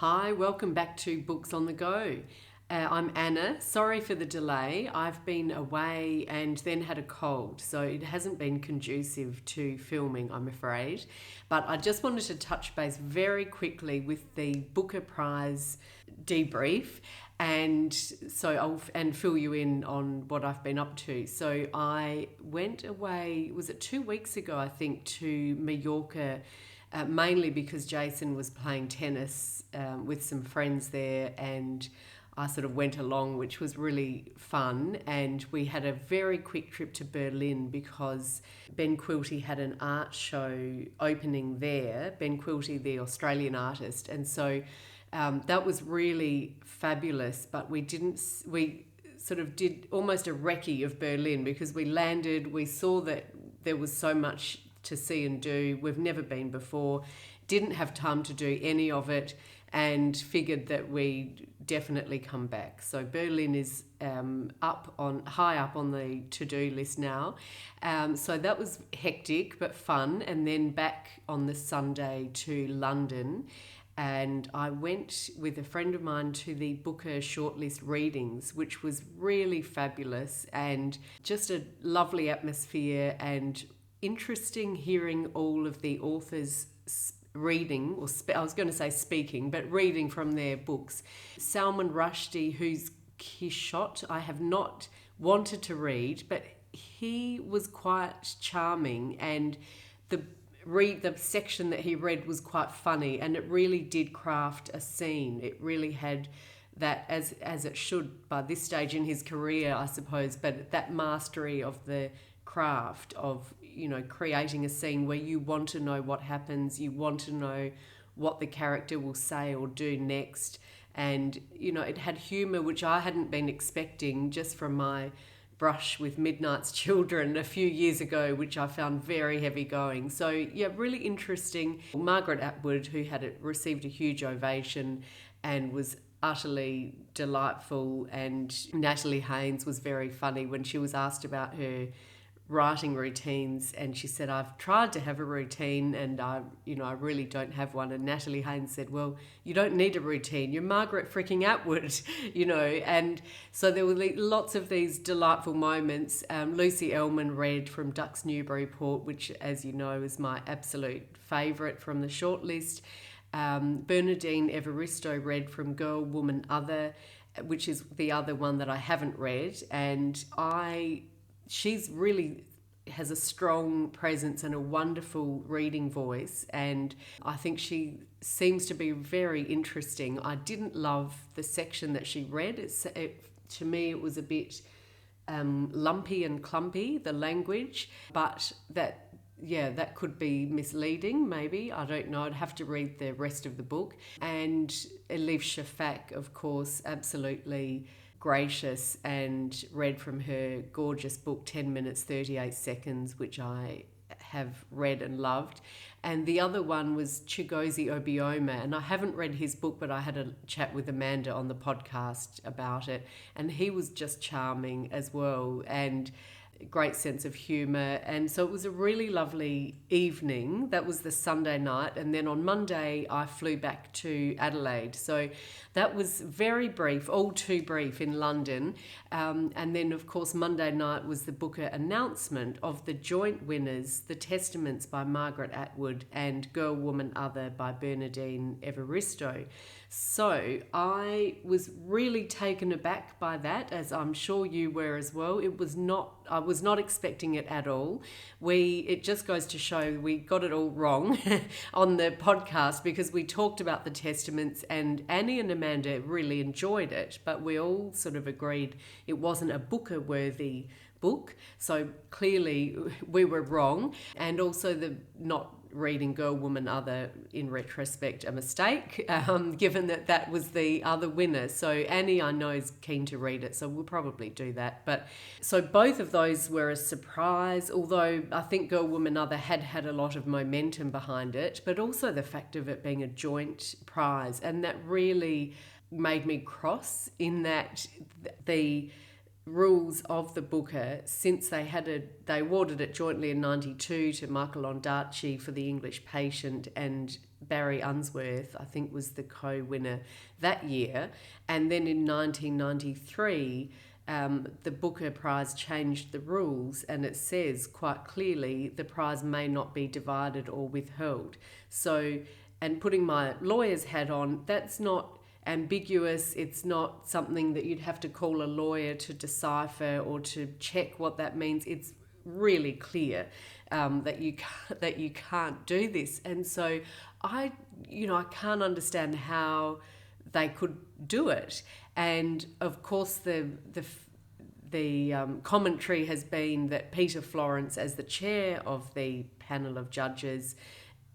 Hi, welcome back to Books on the Go. I'm Anna. Sorry for the delay. I've been away and then had a cold, so it hasn't been conducive to filming, I'm afraid. But I just wanted to touch base very quickly with the Booker Prize debrief and fill you in on what I've been up to. So I went away, was it 2 weeks ago, I think, to Mallorca, mainly because Jason was playing tennis with some friends there, and I sort of went along, which was really fun. And we had a very quick trip to Berlin because Ben Quilty had an art show opening there, Ben Quilty, the Australian artist. And so that was really fabulous, but we sort of did almost a recce of Berlin because we landed, we saw that there was so much to see and do. We've never been before, didn't have time to do any of it, and figured that we'd definitely come back. So Berlin is high up on the to-do list now. So that was hectic but fun. And then back on the Sunday to London, and I went with a friend of mine to the Booker shortlist readings, which was really fabulous and just a lovely atmosphere and interesting hearing all of the authors reading, I was going to say speaking, but reading from their books. Salman Rushdie, whose Quichotte I have not wanted to read, but he was quite charming, and the section that he read was quite funny, and it really did craft a scene. It really had that, as it should by this stage in his career, I suppose, but that mastery of the craft of, creating a scene where you want to know what happens, you want to know what the character will say or do next. And, it had humour, which I hadn't been expecting just from my brush with Midnight's Children a few years ago, which I found very heavy going. So, yeah, really interesting. Margaret Atwood, who had received a huge ovation and was utterly delightful, and Natalie Haynes was very funny when she was asked about her writing routines, and she said, I've tried to have a routine and I really don't have one. And Natalie Haynes said, well, you don't need a routine, you're Margaret freaking Atwood. And so there were lots of these delightful moments. Lucy Ellmann read from Ducks Newburyport, which, as you know, is my absolute favourite from the shortlist. Bernardine Evaristo read from Girl, Woman, Other, which is the other one that I haven't read, and she's really has a strong presence and a wonderful reading voice, and I think she seems to be very interesting. I didn't love the section that she read. To me, it was a bit lumpy and clumpy, the language, but that could be misleading, maybe. I don't know. I'd have to read the rest of the book. And Elif Shafak, of course, absolutely gracious, and read from her gorgeous book 10 minutes 38 seconds, which I have read and loved. And the other one was Chigozie Obioma, and I haven't read his book, but I had a chat with Amanda on the podcast about it, and he was just charming as well, and great sense of humour. And so it was a really lovely evening. That was the Sunday night, and then on Monday I flew back to Adelaide. So that was very brief, all too brief, in London. And then, of course, Monday night was the Booker announcement of the joint winners, The Testaments by Margaret Atwood and Girl, Woman, Other by Bernardine Evaristo. So I was really taken aback by that, as I'm sure you were as well. I was not expecting it at all. It just goes to show we got it all wrong on the podcast, because we talked about The Testaments and Annie and Amanda really enjoyed it, but we all sort of agreed it wasn't a Booker-worthy book. So clearly we were wrong. And also the not reading Girl, Woman, Other, in retrospect, a mistake, given that was the other winner. So Annie, I know, is keen to read it, so we'll probably do that. But so both of those were a surprise, although I think Girl, Woman, Other had a lot of momentum behind it, but also the fact of it being a joint prize. And that really made me cross, in that the rules of the Booker since they awarded it jointly in 92 to Michael Ondaatje for The English Patient, and Barry Unsworth, I think, was the co-winner that year. And then in 1993, the Booker Prize changed the rules, and it says quite clearly the prize may not be divided or withheld. So, and putting my lawyer's hat on, that's not ambiguous. It's not something that you'd have to call a lawyer to decipher or to check what that means. It's really clear that you can't do this. And so I can't understand how they could do it. And of course the commentary has been that Peter Florence, as the chair of the panel of judges,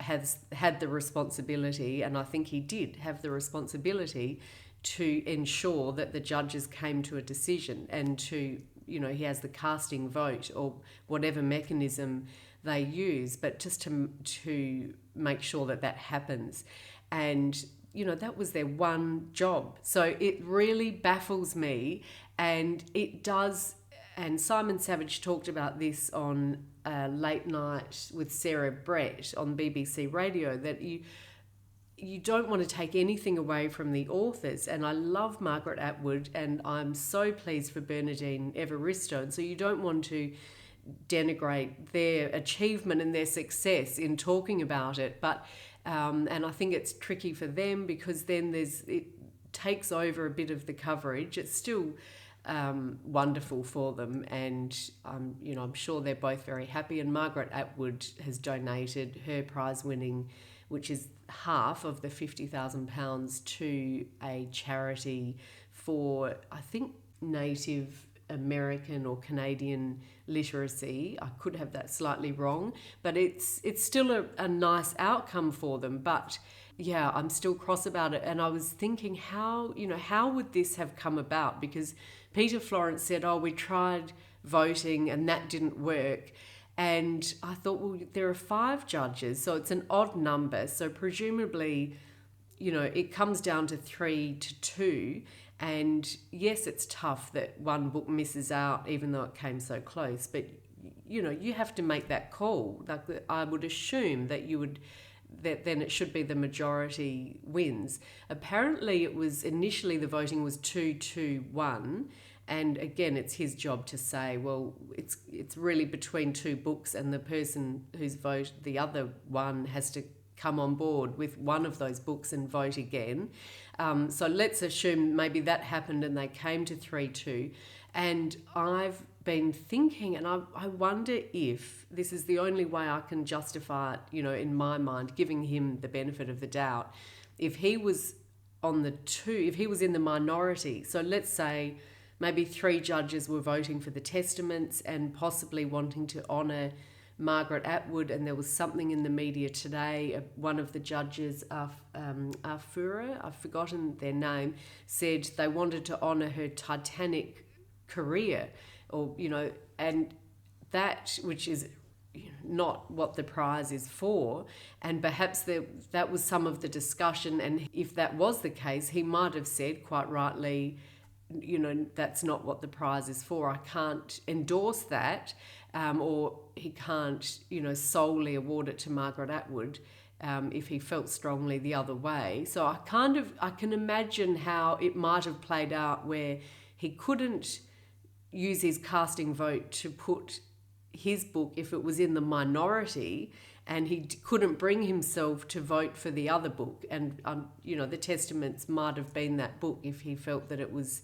has had the responsibility, and I think he did have the responsibility, to ensure that the judges came to a decision, and to, he has the casting vote or whatever mechanism they use, but just to make sure that happens. And, that was their one job. So it really baffles me, and it does. And Simon Savage talked about this on Late Night with Sarah Brett on BBC Radio, that you don't want to take anything away from the authors. And I love Margaret Atwood, and I'm so pleased for Bernardine Evaristo. And so you don't want to denigrate their achievement and their success in talking about it. But and I think it's tricky for them, because then it takes over a bit of the coverage. It's still wonderful for them, and I'm sure they're both very happy. And Margaret Atwood has donated her prize winning, which is half of the £50,000, to a charity for, I think, Native American or Canadian literacy. I could have that slightly wrong, but it's still a nice outcome for them. But yeah, I'm still cross about it. And I was thinking, how would this have come about? Because Peter Florence said, we tried voting and that didn't work. And I thought, well, there are 5 judges, so it's an odd number. So presumably, it comes down to 3 to 2. And yes, it's tough that one book misses out, even though it came so close. But, you have to make that call. Like, I would assume that then it should be the majority wins. Apparently it was initially, the voting was 2-1, and again, it's his job to say, well, it's really between 2 books, and the person whose vote, the other one, has to come on board with one of those books and vote again. So let's assume maybe that happened and they came to 3-2. And I've been thinking, and I wonder if this is the only way I can justify it, in my mind, giving him the benefit of the doubt. If he was if he was in the minority, so let's say maybe 3 judges were voting for the testaments and possibly wanting to honour Margaret Atwood, and there was something in the media today, one of the judges, Afura, I've forgotten their name, said they wanted to honour her Titanic career, or, and that, which is not what the prize is for. And perhaps that was some of the discussion, and if that was the case, he might have said quite rightly, that's not what the prize is for. I can't endorse that, or he can't, solely award it to Margaret Atwood if he felt strongly the other way. So I can imagine how it might have played out, where he couldn't use his casting vote to put his book if it was in the minority, and he couldn't bring himself to vote for the other book. And, the Testaments might have been that book if he felt that it was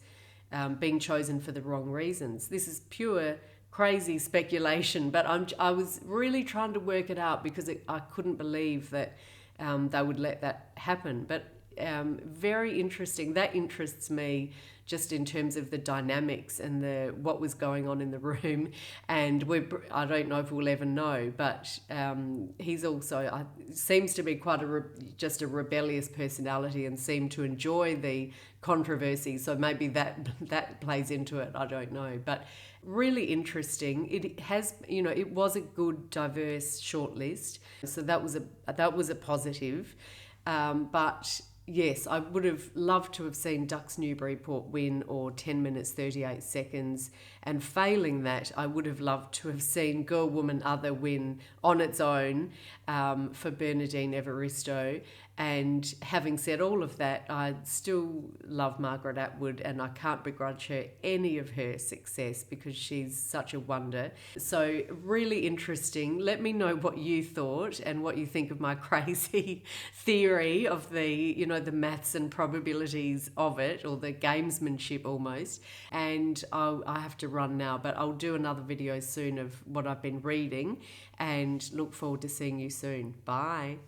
being chosen for the wrong reasons. This is pure crazy speculation, but I was really trying to work it out, because I couldn't believe that they would let that happen. But very interesting. That interests me, just in terms of the dynamics and what was going on in the room. And I don't know if we'll ever know, but he's also seems to be quite just a rebellious personality, and seemed to enjoy the controversy. So maybe that plays into it. I don't know, but really interesting. It has, it was a good, diverse shortlist, so that was a positive. But yes, I would have loved to have seen Ducks Newburyport win or 10 minutes 38 seconds. And failing that, I would have loved to have seen Girl, Woman, Other win on its own for Bernardine Evaristo. And having said all of that, I still love Margaret Atwood and I can't begrudge her any of her success because she's such a wonder. So really interesting. Let me know what you thought and what you think of my crazy theory of the maths and probabilities of it, or the gamesmanship almost. And I have to run now, but I'll do another video soon of what I've been reading and look forward to seeing you soon. Bye.